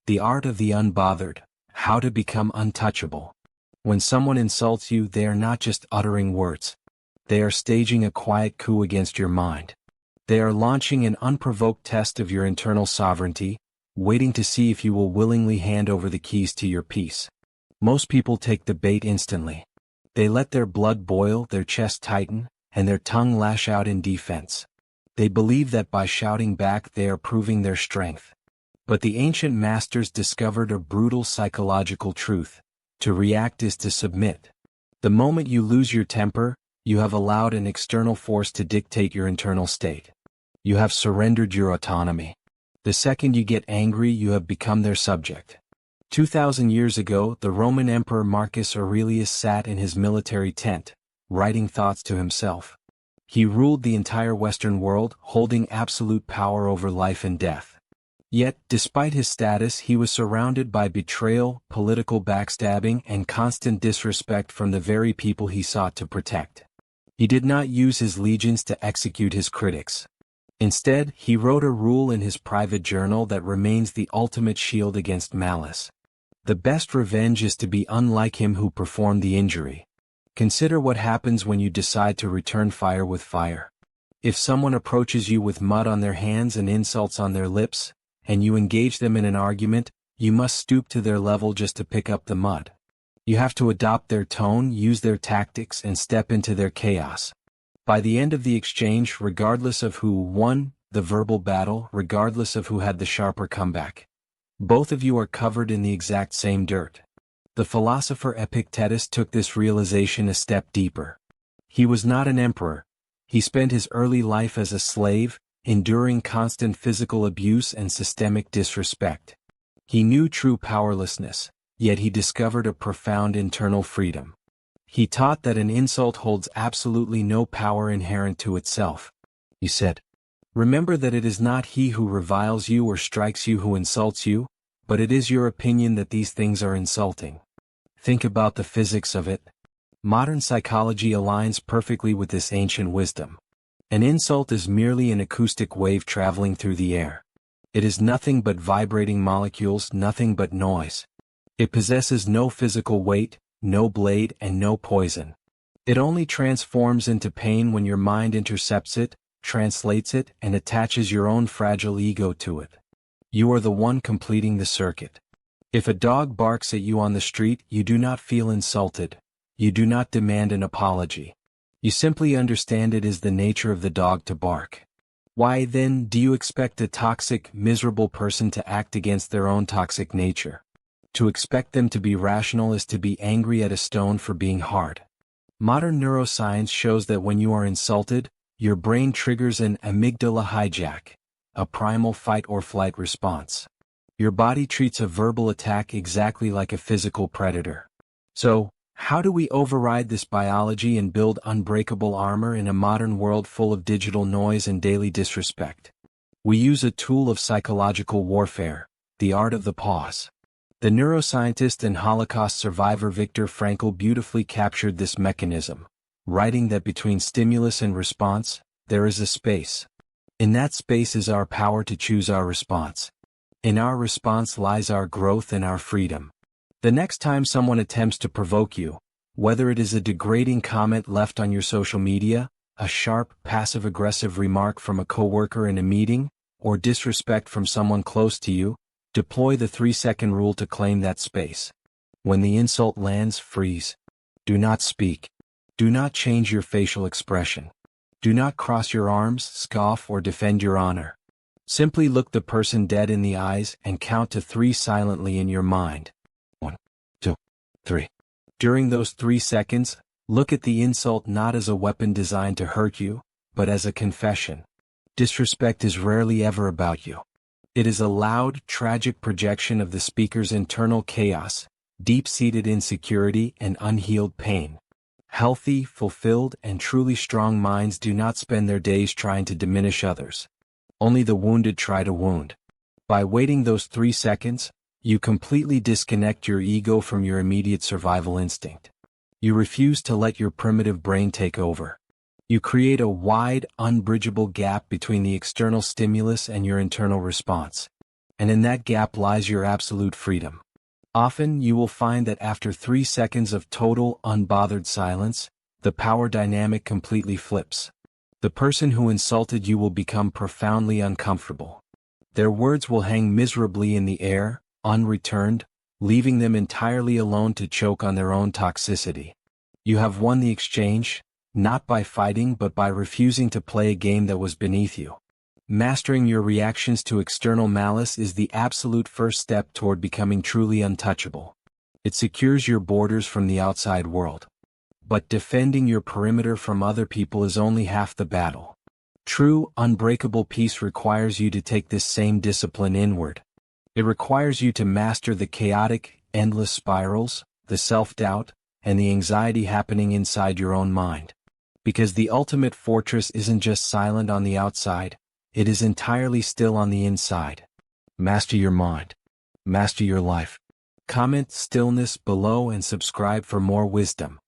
The Art of the Unbothered, How to Become Untouchable. When someone insults you, they are not just uttering words. They are staging a quiet coup against your mind. They are launching an unprovoked test of your internal sovereignty, waiting to see if you will willingly hand over the keys to your peace. Most people take the bait instantly. They let their blood boil, their chest tighten, and their tongue lash out in defense. They believe that by shouting back they are proving their strength. But the ancient masters discovered a brutal psychological truth. To react is to submit. The moment you lose your temper, you have allowed an external force to dictate your internal state. You have surrendered your autonomy. The second you get angry, you have become their subject. 2,000 years ago, the Roman Emperor Marcus Aurelius sat in his military tent, writing thoughts to himself. He ruled the entire Western world, holding absolute power over life and death. Yet, despite his status, he was surrounded by betrayal, political backstabbing, and constant disrespect from the very people he sought to protect. He did not use his legions to execute his critics. Instead, he wrote a rule in his private journal that remains the ultimate shield against malice. The best revenge is to be unlike him who performed the injury. Consider what happens when you decide to return fire with fire. If someone approaches you with mud on their hands and insults on their lips, and you engage them in an argument, you must stoop to their level just to pick up the mud. You have to adopt their tone, use their tactics, and step into their chaos. By the end of the exchange, regardless of who won the verbal battle, regardless of who had the sharper comeback, both of you are covered in the exact same dirt. The philosopher Epictetus took this realization a step deeper. He was not an emperor. He spent his early life as a slave, enduring constant physical abuse and systemic disrespect. He knew true powerlessness, yet he discovered a profound internal freedom. He taught that an insult holds absolutely no power inherent to itself. He said, "Remember that it is not he who reviles you or strikes you who insults you, but it is your opinion that these things are insulting." Think about the physics of it. Modern psychology aligns perfectly with this ancient wisdom. An insult is merely an acoustic wave traveling through the air. It is nothing but vibrating molecules, nothing but noise. It possesses no physical weight, no blade, and no poison. It only transforms into pain when your mind intercepts it, translates it, and attaches your own fragile ego to it. You are the one completing the circuit. If a dog barks at you on the street, you do not feel insulted. You do not demand an apology. You simply understand it is the nature of the dog to bark. Why then do you expect a toxic, miserable person to act against their own toxic nature? To expect them to be rational is to be angry at a stone for being hard. Modern neuroscience shows that when you are insulted, your brain triggers an amygdala hijack, a primal fight or flight response. Your body treats a verbal attack exactly like a physical predator. So, how do we override this biology and build unbreakable armor in a modern world full of digital noise and daily disrespect? We use a tool of psychological warfare, the art of the pause. The neuroscientist and Holocaust survivor Viktor Frankl beautifully captured this mechanism, writing that between stimulus and response, there is a space. In that space is our power to choose our response. In our response lies our growth and our freedom. The next time someone attempts to provoke you, whether it is a degrading comment left on your social media, a sharp, passive-aggressive remark from a coworker in a meeting, or disrespect from someone close to you, deploy the 3-second rule to claim that space. When the insult lands, freeze. Do not speak. Do not change your facial expression. Do not cross your arms, scoff, or defend your honor. Simply look the person dead in the eyes and count to 3 silently in your mind. 1, 2, 3. During those 3 seconds, look at the insult not as a weapon designed to hurt you, but as a confession. Disrespect is rarely ever about you. It is a loud, tragic projection of the speaker's internal chaos, deep-seated insecurity, and unhealed pain. Healthy, fulfilled, and truly strong minds do not spend their days trying to diminish others. Only the wounded try to wound. By waiting those 3 seconds, you completely disconnect your ego from your immediate survival instinct. You refuse to let your primitive brain take over. You create a wide, unbridgeable gap between the external stimulus and your internal response. And in that gap lies your absolute freedom. Often you will find that after 3 seconds of total, unbothered silence, the power dynamic completely flips. The person who insulted you will become profoundly uncomfortable. Their words will hang miserably in the air, unreturned, leaving them entirely alone to choke on their own toxicity. You have won the exchange, not by fighting but by refusing to play a game that was beneath you. Mastering your reactions to external malice is the absolute first step toward becoming truly untouchable. It secures your borders from the outside world. But defending your perimeter from other people is only half the battle. True, unbreakable peace requires you to take this same discipline inward. It requires you to master the chaotic, endless spirals, the self-doubt, and the anxiety happening inside your own mind. Because the ultimate fortress isn't just silent on the outside, it is entirely still on the inside. Master your mind. Master your life. Comment stillness below and subscribe for more wisdom.